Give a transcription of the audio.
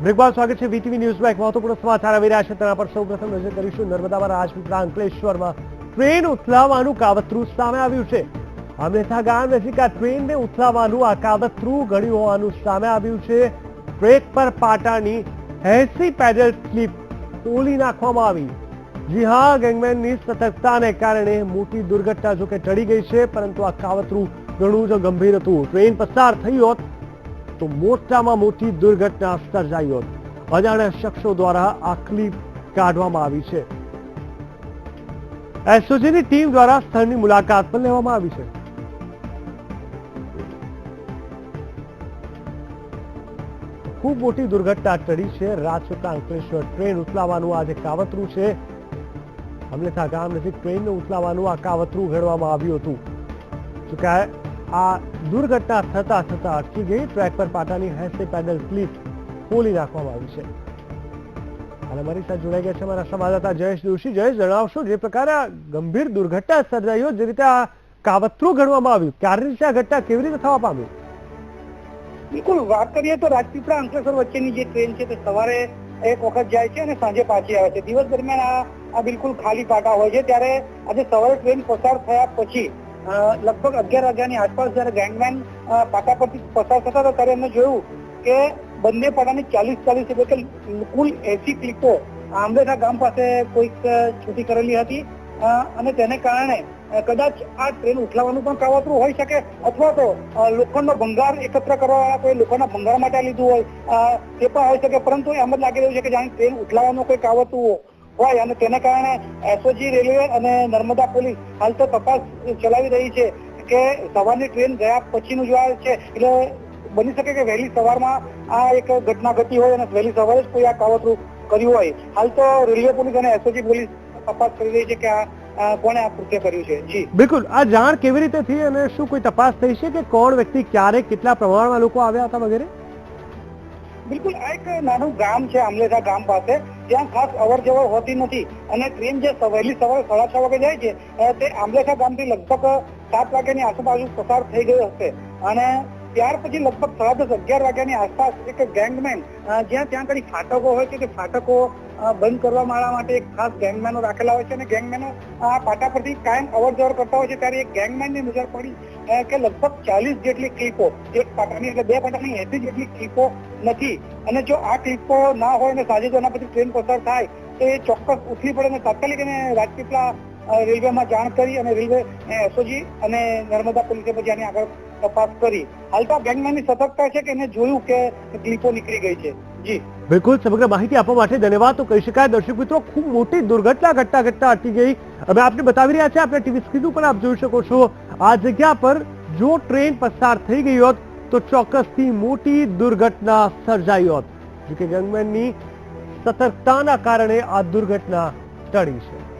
બ્રેકબાદ સ્વાગત છે વીટીવી ન્યૂઝમાં એક મહત્વપૂર્ણ સમાચાર આવી રહ્યા છે તેના પર સૌપ્રથમ નજર કરીશું નર્મદામાં રાજપીપળા અંકલેશ્વરમાં ટ્રેન ઉથલાવવાનું કાવતરું સામે આવ્યું છે અમરેઠા ગામ નજીક આ ટ્રેનને ઉથલાવવાનું આ કાવતરું ઘડ્યું હોવાનું સામે આવ્યું છે ટ્રેક પર પાટાની 80 પેડલ સ્લીપ ખોલી નાખવામાં આવી જી હા ગેંગમેનની સતર્કતાને કારણે મોટી દુર્ઘટના જોકે ટળી ગઈ છે પરંતુ આ કાવતરું ઘણું જ ગંભીર હતું ટ્રેન પસાર થઈ હોત તો મોટામાં મોટી દુર્ઘટના સર્જાઈ હોત અજાણ્યા શખ્સો દ્વારા આ ક્લિપ કાઢવામાં આવી છે એસઓજીની ટીમ દ્વારા સ્થળની મુલાકાત પણ લેવામાં આવી છે ખૂબ મોટી દુર્ઘટના ટળી છે રાજપીપળા અંકલેશ્વર ટ્રેન ઉથલાવવાનું આ જે કાવતરું છે અમલેથા ગામ નજીક ટ્રેનને ઉથલાવવાનું આ કાવતરું ઘડવામાં આવ્યું હતું જોકે આ દુર્ઘટના થતા થતા અટકી ગઈ ટ્રેક પર પાટાની 80 પેડલ સ્લીપ ખોલી નાખવામાં આવી છે અને મારી સાથે જોડાઈ ગયા છે અમારા સંવાદદાતા જયેશ જોશી જયેશ જણાવશો જે પ્રકારે આ ગંભીર દુર્ઘટના સર્જાઈ હોય જે રીતે આ કાવતરું ઘડવામાં આવ્યું ક્યારે રીતે આ ઘટના કેવી રીતે થવા પામ્યું બિલકુલ વાત કરીએ તો રાજપીપળા અંકલેશ્વર વચ્ચેની જે ટ્રેન છે તે સવારે એક વખત જાય છે અને સાંજે પાછી આવે છે દિવસ દરમિયાન આ બિલકુલ ખાલી પાટા હોય છે ત્યારે આજે સવારે ટ્રેન પસાર થયા પછી લગભગ 11 વાગ્યાની આસપાસ જયારે ગેંગમેન પાટા પરથી પસાર થતા હતા ત્યારે એમને જોયું કે બંને પાટાની 40 એટલે કે કુલ 80 ક્લિપો આંબેઠા ગામ પાસે કોઈક છૂટી કરેલી હતી અને તેને કારણે કદાચ આ ટ્રેન ઉથલાવવાનું પણ કાવતરું હોઈ શકે અથવા તો લોખંડનો ભંગાર એકત્ર કરવા વાળા કોઈ લોખંડના ભંગાર માટે લીધું હોય તે પણ હોઈ શકે પરંતુ એમ જ લાગી રહ્યું છે કે જાણે ટ્રેન ઉથલાવવાનું કોઈ કાવતરું હોય અને તેને કારણે એસઓજી રેલવે અને નર્મદા પોલીસ હાલ તો તપાસ ચલાવી રહી છે કે સવારની ટ્રેન ગયા પછીનું જો છે એટલે બની શકે કે વહેલી સવારમાં આ એક ઘટના ઘટી હોય અને વહેલી સવારે જ કોઈ આ કાવતરું કર્યું હોય હાલ તો રેલવે પોલીસ અને એસઓજી પોલીસ તપાસ કરી રહી છે કે કોણે આ કૃત્ય કર્યું છે જી બિલકુલ આ જાણ કેવી રીતે થઈ અને શું કોઈ તપાસ થઈ છે કે કોણ વ્યક્તિ ક્યારે કેટલા પ્રમાણમાં લોકો આવ્યા હતા વગેરે બિલકુલ આ એક નાનું ગામ છે આમલેઠા ગામ પાસે જ્યાં ખાસ અવર જવર હોતી નથી અને ટ્રેન જે વહેલી સવારે 6:30 વાગે જાય છે તે આમલેઠા ગામથી લગભગ 7 વાગ્યાની આજુબાજુ પસાર થઈ ગયો હશે અને ત્યાર પછી લગભગ 10:30 11 વાગ્યાની આસપાસ એક ગેંગમેન જ્યાં ત્યાં કઈ ફાટકો હોય છે તે ફાટકો બંધ કરવા માટે એક ખાસ ગેંગમેનો રાખેલા હોય છે અને ગેંગમેનો આ પાટા પરથી કાયમ અવર જવર કરતા હોય છે ત્યારે એક ગેંગમેનની નજર પડી કે લગભગ 40 જેટલી ક્લિપો એક પાટાની એટલે બે પાટાની 80 જેટલી ક્લિપો નથી અને જો આ ક્લિપો ના હોય અને સાંજે જો એના પછી ટ્રેન પસાર થાય તો એ ચોક્કસ ઉથલી પડે અને તાત્કાલિક એને રાજપીપળા રેલવેમાં જાણ કરી અને રેલવે એસઓજી અને નર્મદા પોલીસે પછી આની આગળ તપાસ કરી હાલ તો ગેંગમેનની સતર્કતા છે કે એને જોયું કે ક્લિપો નીકળી ગઈ છે જી બિલકુલ સમગ્ર માહિતી આપવા માટે ધન્યવાદ તો કહી શકાય દર્શક મિત્રો ખૂબ મોટી દુર્ઘટના ઘટના અટકી ગઈ હવે આપને બતાવી રહ્યા છે આપણે ટીવી સ્ક્રીન ઉપર આપ જોઈ શકો છો આ જગ્યા પર જો ટ્રેન પસાર થઈ ગઈ હોત તો ચોક્કસથી મોટી દુર્ઘટના સર્જાઈ હોત જો કે ગેંગમેનની સતર્કતાના કારણે આ દુર્ઘટના ટળી છે